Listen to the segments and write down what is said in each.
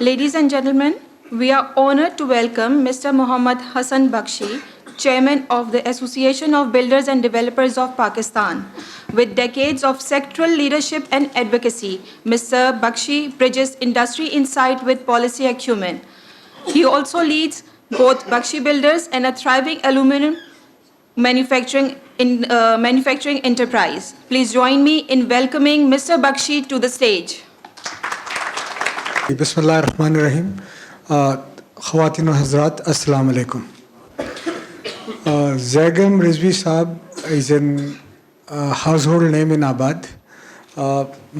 Ladies and gentlemen, we are honored to welcome Mr. Mohammad Hassan Bakshi, Chairman of the Association of Builders and Developers of Pakistan. With decades of sectoral leadership and advocacy, Mr. Bakshi bridges industry insight with policy acumen. He also leads both Bakshi Builders and a thriving aluminum manufacturing enterprise. Please join me in welcoming Mr. Bakshi to the stage. बिस्मिल्लाहिर्रहमानिर्रहीम। ख़वातीन और हज़रात, अस्सलाम वालेकुम। ज़ैगम रिजवी साहब is an household name in Abad.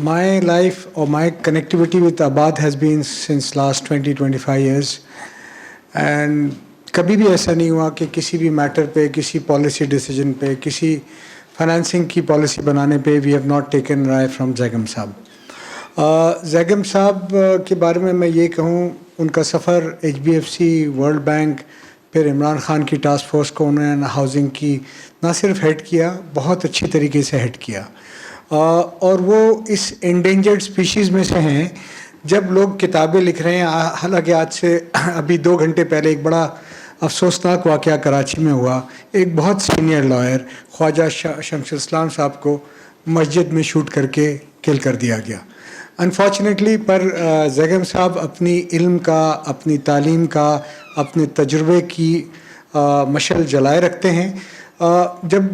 My life or my connectivity with Abad has been since last 20-25 years, and कभी भी ऐसा नहीं हुआ कि किसी भी मैटर पे, किसी पॉलिसी डिसीजन पे, किसी फाइनेंसिंग की पॉलिसी बनाने पे we have not taken Rai from Zaigham साहब। ज़ैगम साहब के बारे में मैं ये कहूँ, उनका सफ़र HBFC, वर्ल्ड बैंक, फिर इमरान ख़ान की टास्क फोर्स को उन्होंने हाउसिंग की ना सिर्फ हेड किया, बहुत अच्छी तरीके से हेड किया। और वो इस एंडेंजर्ड स्पीशीज़ में से हैं। जब लोग किताबें लिख रहे हैं, हालांकि आज से अभी 2 घंटे पहले एक बड़ा अफसोसनाक वाक़या कराची में हुआ। एक बहुत सीनियर लॉयर ख्वाजा शमशुल इस्लाम साहब को मस्जिद में शूट करके किल कर दिया गया। अनफॉर्चुनेटली पर ज़ैगम साहब अपनी इल्म का, अपनी तालीम का, अपने तजुर्बे की मशल जलाए रखते हैं। जब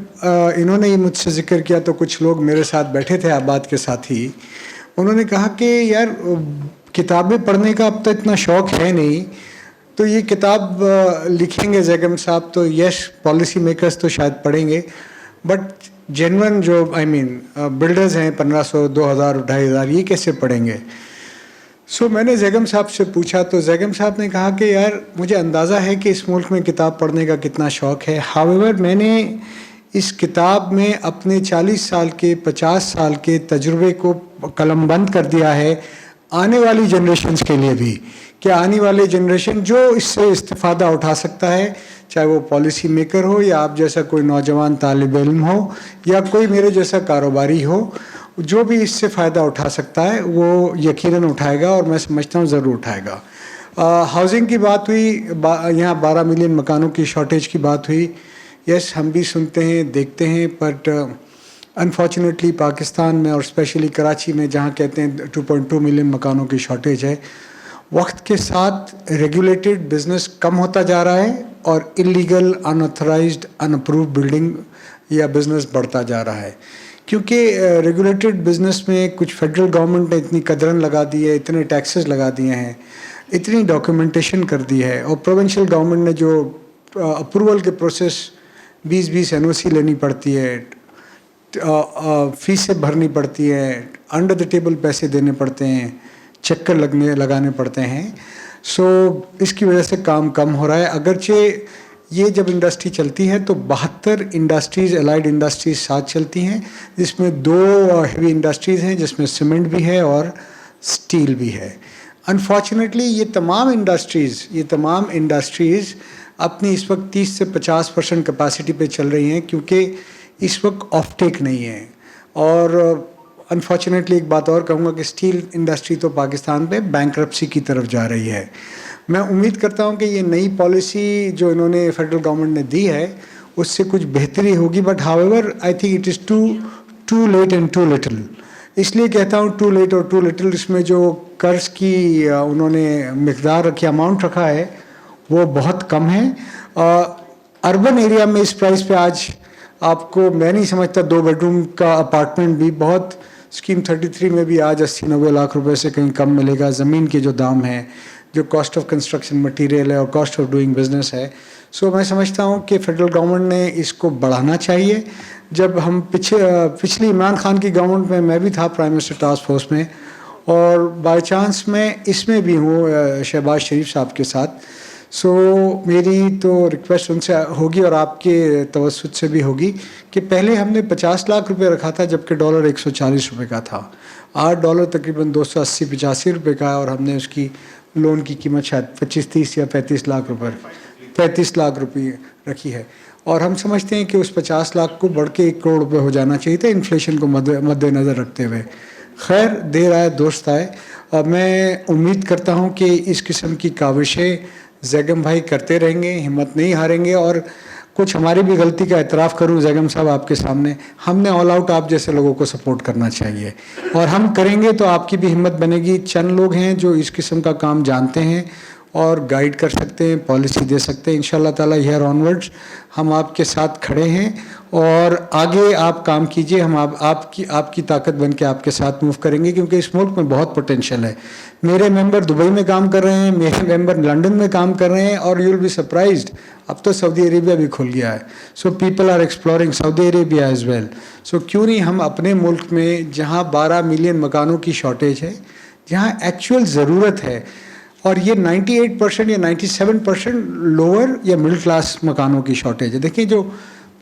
इन्होंने ये मुझसे ज़िक्र किया तो कुछ लोग मेरे साथ बैठे थे, आबाद के साथी। उन्होंने कहा कि यार किताबें पढ़ने का अब तो इतना शौक़ है नहीं, तो ये किताब लिखेंगे ज़ैगम साहब तो यस पॉलिसी मेकर्स तो शायद पढ़ेंगे, बट जेन्युइन जो बिल्डर्स हैं 1500, 2000, 2500 ये कैसे पढ़ेंगे। सो मैंने ज़ैगम साहब से पूछा तो ज़ैगम साहब ने कहा कि यार मुझे अंदाज़ा है कि इस मुल्क में किताब पढ़ने का कितना शौक़ है। हाउएवर मैंने इस किताब में अपने 40 साल के, 50 साल के तजुर्बे को कलमबंद कर दिया है आने वाली जनरेशन्स के लिए भी, कि आने वाले जनरेशन जो इससे इस्तिफ़ादा उठा सकता है, चाहे वो पॉलिसी मेकर हो या आप जैसा कोई नौजवान तालिब इल्म हो या कोई मेरे जैसा कारोबारी हो, जो भी इससे फ़ायदा उठा सकता है वो यकीनन उठाएगा, और मैं समझता हूँ ज़रूर उठाएगा। हाउसिंग की बात हुई, यहाँ 12 मिलियन मकानों की शॉर्टेज की बात हुई। यस, हम भी सुनते हैं, देखते हैं, बट अनफॉर्चुनेटली पाकिस्तान में और स्पेशली कराची में जहाँ कहते हैं 2.2 मिलियन मकानों की शॉर्टेज है, वक्त के साथ रेगुलेटेड बिज़नेस कम होता जा रहा है और इलीगल, अनऑथराइज्ड, अनअप्रूव्ड बिल्डिंग या बिज़नेस बढ़ता जा रहा है। क्योंकि रेगुलेटेड बिज़नेस में कुछ फेडरल गवर्नमेंट ने इतनी कदरन लगा दी है, इतने टैक्सेस लगा दिए हैं, इतनी डॉक्यूमेंटेशन कर दी है, और प्रोविंशियल गवर्नमेंट ने जो अप्रूवल के प्रोसेस 20-20 NOC लेनी पड़ती है, फीसें भरनी पड़ती है, अंडर द टेबल पैसे देने पड़ते हैं, चक्कर लगाने पड़ते हैं। सो इसकी वजह से काम कम हो रहा है। अगरचे ये जब इंडस्ट्री चलती है तो 72 इंडस्ट्रीज़, एलाइड इंडस्ट्रीज़ साथ चलती हैं, जिसमें 2 हेवी इंडस्ट्रीज़ हैं, जिसमें सीमेंट भी है और स्टील भी है। अनफॉर्चुनेटली ये तमाम इंडस्ट्रीज़ अपनी इस वक्त 30 से 50% कैपेसिटी पे चल रही हैं, क्योंकि इस वक्त ऑफ टेक नहीं है। और अनफॉर्चुनेटली एक बात और कहूँगा कि स्टील इंडस्ट्री तो पाकिस्तान पे बैंक्रप्सी की तरफ जा रही है। मैं उम्मीद करता हूँ कि ये नई पॉलिसी जो इन्होंने फेडरल गवर्नमेंट ने दी है उससे कुछ बेहतरी होगी, but however I think it is too late and too little. इसलिए कहता हूँ टू लेट और टू लिटिल। इसमें जो कर्ज की उन्होंने मिकदार रखी, अमाउंट रखा है, वो बहुत कम है। अर्बन एरिया में इस प्राइस पे आज आपको, मैं नहीं समझता 2 बेडरूम का अपार्टमेंट भी बहुत स्कीम 33 में भी आज 80-90 लाख रुपए से कहीं कम मिलेगा। ज़मीन के जो दाम हैं, जो कॉस्ट ऑफ कंस्ट्रक्शन मटेरियल है और कॉस्ट ऑफ डूइंग बिजनेस है, सो मैं समझता हूँ कि फेडरल गवर्नमेंट ने इसको बढ़ाना चाहिए। जब हम पिछली इमरान खान की गवर्नमेंट में मैं भी था प्राइम मिनिस्टर टास्क फोर्स में, और बाई चांस मैं इसमें भी हूँ शहबाज शरीफ साहब के साथ। सो मेरी तो रिक्वेस्ट उनसे होगी और आपके तवस्सुत से भी होगी कि पहले हमने 50 लाख रुपए रखा था, जबकि डॉलर 140 रुपये का था। आज डॉलर तकरीबन 280-85 रुपये का है, और हमने उसकी लोन की कीमत शायद 25-30 या 35 लाख रुपये रखी है। और हम समझते हैं कि उस 50 लाख को बढ़ के 1 करोड़ रुपये हो जाना चाहिए था, इन्फ्लेशन को मद्देनज़र रखते हुए। खैर देर आए दुरुस्त आए। میں امید کرتا ہوں کہ اس قسم کی کاوشیں زیگم بھائی کرتے رہیں گے, ہمت نہیں ہاریں گے. اور کچھ ہماری بھی غلطی کا اعتراف کروں زیگم صاحب آپ کے سامنے, ہم نے آل آؤٹ آپ جیسے لوگوں کو سپورٹ کرنا چاہیے, اور ہم کریں گے تو آپ کی بھی ہمت بنے گی. چند لوگ ہیں جو اس قسم کا کام جانتے ہیں اور گائیڈ کر سکتے ہیں, پالیسی دے سکتے ہیں. انشاءاللہ تعالی ہیئر آنورڈز ہم آپ کے ساتھ کھڑے ہیں, اور آگے آپ کام کیجئے, ہم آپ کی طاقت بن کے آپ کے ساتھ موو کریں گے, کیونکہ اس ملک میں بہت پوٹینشیل ہے. میرے ممبر دبئی میں کام کر رہے ہیں, میرے ممبر لنڈن میں کام کر رہے ہیں, اور یو ول بی سرپرائزڈ اب تو سعودی عربیہ بھی کھل گیا ہے. So people are exploring Saudi Arabia as well. So کیوں نہیں ہم اپنے ملک میں جہاں 12 ملین مکانوں کی شارٹیج ہے, جہاں ایکچوئل ضرورت ہے, اور یہ 98% یا 97% لوور یا مڈل کلاس مکانوں کی شارٹیج ہے. دیکھیں جو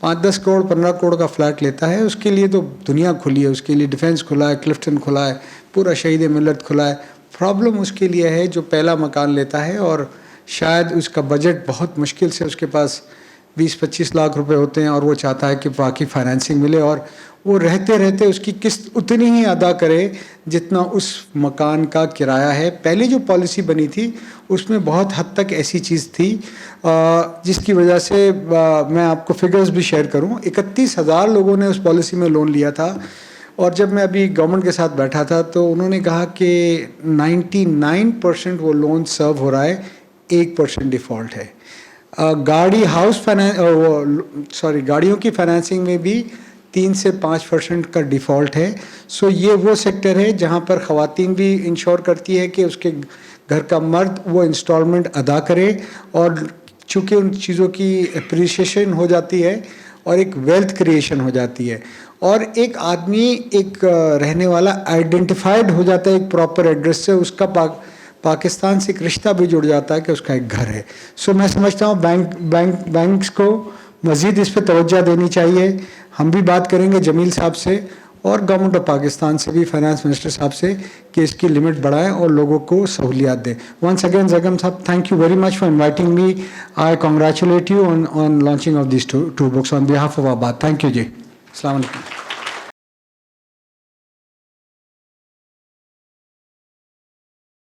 5-10 کروڑ 15 کروڑ کا فلیٹ لیتا ہے, اس کے لیے تو دنیا کھلی ہے, اس کے لیے ڈیفینس کھلا ہے, کلفٹن کھلا ہے, پورا شہید ملت کھلا ہے. پرابلم اس کے لیے ہے جو پہلا مکان لیتا ہے, اور شاید اس کا بجٹ بہت مشکل سے اس کے پاس 20-25 لاکھ روپے ہوتے ہیں, اور وہ چاہتا ہے کہ باقی فائنینسنگ ملے, اور وہ رہتے رہتے اس کی قسط اتنی ہی ادا کرے جتنا اس مکان کا کرایہ ہے. پہلی جو پالیسی بنی تھی اس میں بہت حد تک ایسی چیز تھی جس کی وجہ سے میں آپ کو فگرز بھی شیئر کروں. 31,000 لوگوں نے اس پالیسی میں لون لیا تھا, اور جب میں ابھی گورنمنٹ کے ساتھ بیٹھا تھا تو انہوں نے کہا کہ 99% وہ لون سرو ہو رہا ہے, 1% ڈیفالٹ ہے. گاڑیوں کی فائنینسنگ میں بھی 3 سے 5% کا ڈیفالٹ ہے. سو یہ وہ سیکٹر ہے جہاں پر خواتین بھی انشور کرتی ہے کہ اس کے گھر کا مرد وہ انسٹالمنٹ ادا کرے, اور چونکہ ان چیزوں کی اپریشیشن ہو جاتی ہے اور ایک ویلتھ کریشن ہو جاتی ہے, اور ایک آدمی ایک رہنے والا آئیڈینٹیفائڈ ہو جاتا ہے ایک پراپر ایڈریس سے, اس کا پاکستان سے ایک رشتہ بھی جڑ جاتا ہے کہ اس کا ایک گھر ہے. سو میں سمجھتا ہوں بینکس کو مزید اس پہ توجہ دینی چاہیے. ہم بھی بات کریں گے جمیل صاحب سے اور گورنمنٹ آف پاکستان سے بھی, فائنانس منسٹر صاحب سے, کہ اس کی لمٹ بڑھائیں اور لوگوں کو سہولیات دیں. ونس اگین زیگم صاحب, thank you very much for inviting me. I congratulate you on launching of these two books on behalf of آباد. تھینک یو جی. السلام علیکم.